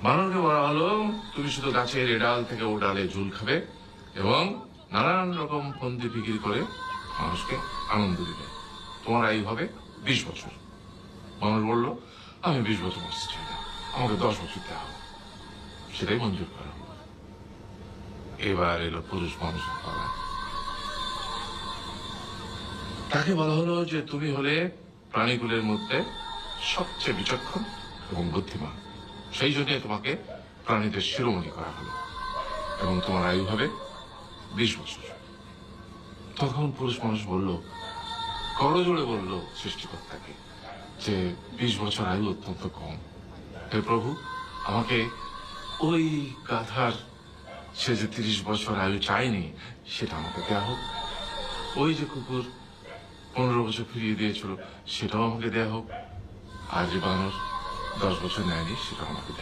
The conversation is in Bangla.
বানরকে বলা হলো, তুমি শুধু গাছের এ ডাল থেকে ও ডালে ঝুল খাবে এবং নানান রকম ফন্দি ফিকির করে মানুষকে আনন্দ দিবে। তোমার আয়ু হবে 20 বছর। মানুষ বলল, আমি 20 বছর বাঁচতে চাই না, আমাকে 10 বছর দেওয়া হবে। সেটাই মঞ্জুর করা হলো। এবার এলো পুরুষ মানুষের পালা। তাকে বলা হলো যে তুমি হলে প্রাণীগুলোর মধ্যে সবচেয়ে বিচক্ষণ এবং বুদ্ধিমান, সেই জন্য তোমাকে প্রাণীদের শিরোমণি করা হলো এবং তোমার আয়ু হবে 20 বছর। তখন পুরুষ মানুষ বলল, করজোড়ে বলল সৃষ্টিকর্তাকে যে 20 বছর আয়ু অত্যন্ত কম। হে প্রভু, আমাকে ওই গাধার সে যে 30 বছর আয়ু চায়নি সেটা আমাকে দেয়া হোক। ওই যে কুকুর 15 বছর ফিরিয়ে দিয়েছিল সেটাও আমাকে দেয়া হোক। আর যে বানর 10 বছর নেয়নি সেটাও আমাকে দেয়া